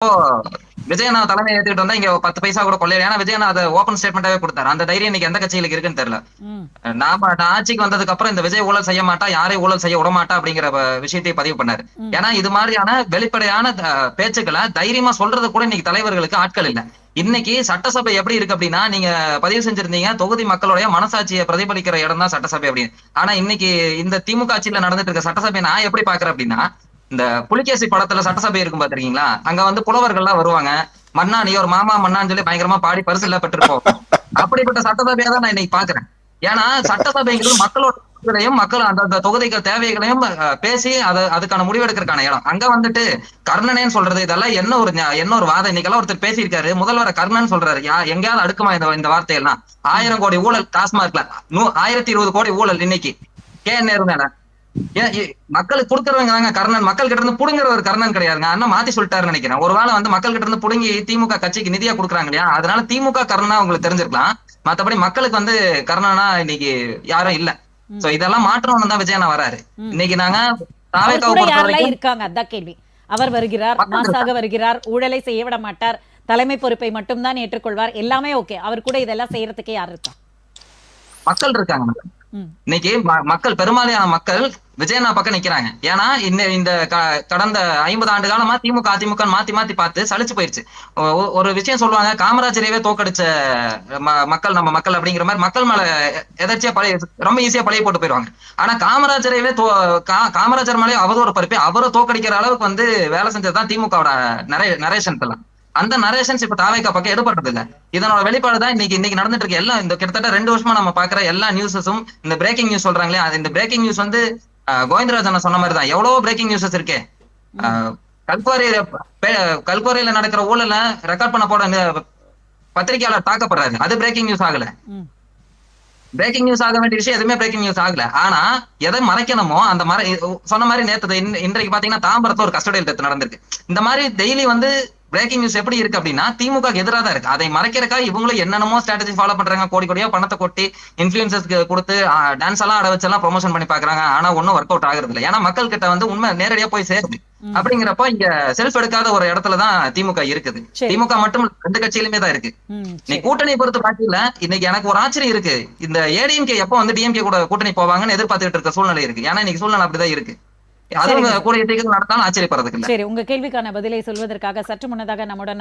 இப்போ விஜயண்ணா தலைமை ஏத்துக்கிட்டு வந்தா இங்க 10 பைசா கூட கொள்ளையில. ஏன்னா விஜயண்ணா அதை ஓபன் ஸ்டேட்மெண்டாவே கொடுத்தாரு. அந்த தைரியம் இன்னைக்கு எந்த கட்சிகளுக்கு இருக்குன்னு தெரியல. ம். நான் ஆட்சிக்கு வந்ததுக்கு அப்புறம் இந்த விஜய் ஊழல் செய்ய மாட்டா, யாரையும் ஊழல் செய்ய விட மாட்டா அப்படிங்கிற விஷயத்தை பதிவு பண்ணாரு. ம். ஏன்னா இது மாதிரியான வெளிப்படையான பேச்சுக்களை தைரியமா சொல்றது கூட இன்னைக்கு தலைவர்களுக்கு ஆட்கள் இல்ல. இன்னைக்கு சட்டசபை எப்படி இருக்கு அப்படின்னா, நீங்க பதிவு செஞ்சிருந்தீங்க தொகுதி மக்களுடைய மனசாட்சியை பிரதிபலிக்கிற இடம் தான் சட்டசபை அப்படின்னு. ஆனா இன்னைக்கு இந்த திமுக ஆட்சியில நடந்துட்டு இருக்க சட்டசபை நான் எப்படி பாக்குறேன் அப்படின்னா, இந்த புலிகேசி படத்துல சட்டசபை இருக்கும் பாத்திருக்கீங்களா, அங்க வந்து புலவர்கள் எல்லாம் வருவாங்க. மன்னா நீ ஒரு மாமா மன்னான்னு சொல்லி பயங்கரமா பாடி பரிசு எல்லாம் பெற்றிருப்போம். அப்படிப்பட்ட சட்டசபையா தான் நான் இன்னைக்கு பாக்குறேன். ஏன்னா சட்டசபைங்கிறது மக்களோட மக்கள் அந்த தொகுதிக்கு தேவைகளையும் பேசி அதுக்கான முடிவெடுக்கிறதுக்கான இடம். அங்க வந்துட்டு கர்ணனேன்னு சொல்றது இதெல்லாம் என்ன ஒரு வாதம். இன்னைக்கெல்லாம் ஒருத்தர் பேசியிருக்காரு, முதல்வர் கர்ணன் சொல்றாரு. எங்கேயாவது அடுக்குமா இந்த வார்த்தையெல்லாம்? 1000 கோடி ஊழல் டாஸ்மார்க்ல, 1020 கோடி ஊழல் இன்னைக்கு KN மேல. மக்களுக்கு கொடுக்கறவங்க தாங்க கர்ணன். மக்கள் கிட்ட இருந்து புடுங்குற ஒரு கர்ணன் கிடையாதுங்க. அண்ணா மாத்தி சொல்லிட்டாருன்னு நினைக்கிறேன். ஒருவேளை வந்து மக்கள் கிட்ட இருந்து புடுங்கி திமுக கட்சிக்கு நிதியா கொடுக்குறாங்க இல்லையா, அதனால திமுக கர்ணனா உங்களுக்கு தெரிஞ்சிருக்கலாம். மத்தபடி மக்களுக்கு வந்து கர்ணனா இன்னைக்கு யாரும் இல்ல. சோ இதெல்லாம் மாற்றணும் தான் விஜயண்ணா வராரு. இன்னைக்கு நாங்க தாவேக்காவை பொறுத்த வரைக்கும் இருக்காங்க. அதான் கேள்வி. அவர் வருகிறார், மாசாக வருகிறார், ஊழலை செய்ய விட மாட்டார், தலைமை பொறுப்பை மட்டும்தான் ஏற்றுக்கொள்வார், எல்லாமே ஓகே. அவர் கூட இதெல்லாம் செய்யறதுக்கே யார் இருக்கா? மக்கள் இருக்காங்க. இன்னைக்கு மக்கள், பெரும்பாலான மக்கள் விஜயண்ணா பக்கம் நிக்கிறாங்க. ஏன்னா இந்த கடந்த 50 ஆண்டு காலமா திமுக அதிமுக மாத்தி மாத்தி பார்த்து சலிச்சு போயிருச்சு. ஒரு விஷயம் சொல்லுவாங்க, காமராஜரையவே தோக்கடிச்ச மக்கள் நம்ம மக்கள் அப்படிங்கிற மாதிரி மக்கள் மேல எதாச்சியா ரொம்ப ஈஸியா பழைய போட்டு போயிருவாங்க. ஆனா காமராஜரையவே காமராஜர் மேலே அவதூறு பரப்பி அவரை தோக்கடிக்கிற அளவுக்கு வந்து வேலை செஞ்சதுதான் திமுகவோட நரேஷன் எல்லாம். அந்த நரேஷன்ஸ் இப்ப தாவேக்கா பக்கம் எடுபடுறது இல்ல. இதனோட வெளிப்பாடுதான் இன்னைக்கு நடந்துட்டு இருக்கு. எல்லாம் இந்த கிட்டத்தட்ட 2 வருஷமா நம்ம பாக்குற எல்லா நியூஸஸும் இந்த பிரேக்கிங் நியூஸ் சொல்றாங்களே, இந்த பிரேக்கிங் நியூஸ் வந்து கோவிந்தராஜன் சொன்ன மாதிரிதான் எவ்வளவோ பிரேக்கிங் நியூஸஸ் இருக்கே. கல்குவாரியில நடக்கிற ஊழல ரெக்கார்ட் பண்ண போட பத்திரிகையாளர் தாக்கப்படுறாரு. அது பிரேக்கிங் நியூஸ் ஆகல. பிரேக்கிங் நியூஸ் ஆக வேண்டிய விஷயம் எதுவுமே பிரேக்கிங் நியூஸ் ஆகல. ஆனா எதை மறைக்கணுமோ அந்த சொன்ன மாதிரி நேத்து இன்றைக்கு பாத்தீங்கன்னா தாம்பரத்துல ஒரு கஸ்டடியல் டெத் நடந்திருக்கு. இந்த மாதிரி டெய்லி வந்து பிரேக்கிங் நியூஸ் எப்படி இருக்கு அப்படின்னா திமுக எதிராக தான் இருக்கு. அதை மறைக்கிறக்கா இவங்களும் என்னென்னமோ ஸ்ட்ராட்டஜி ஃபாலோ பண்றாங்க. கோடி கோடியா பணத்தை கொட்டி இன்ஃபுளுசர்ஸ்க்கு கொடுத்து டான்ஸ் எல்லாம் அட வச்செல்லாம் ப்ரொமோஷன் பண்ணி பாக்குறாங்க. ஆனா ஒன்னும் ஒர்க் அவுட் ஆகுறது இல்லை. ஏன்னா மக்கள் கிட்ட வந்து உண்மை நேரடியா போய் சேருது. அப்படிங்கிறப்ப இங்க செல்ஃப் எடுக்காத ஒரு இடத்துலதான் திமுக இருக்குது. திமுக மட்டும் 2 கட்சியிலுமே தான் இருக்கு. நீ கூட்டணி பொறுத்து பாத்தீங்களா, இன்னைக்கு எனக்கு ஒரு ஆச்சரியம் இருக்கு. இந்த ஏடிஎம்கே எப்ப வந்து டிஎம்கே கூட கூட்டணி போவாங்கன்னு எதிர்பார்த்துட்டு இருக்க சூழ்நிலை இருக்கு. ஏன்னா இன்னைக்கு சூழ்நிலை அப்படிதான் இருக்கு. அதுவும் கூட நடத்தாலும் ஆச்சரியப்படுறதுக்கு இல்லை. சரி, உங்க கேள்விக்கான பதிலை சொல்வதற்காக சற்று முன்னதாக நம்முடன்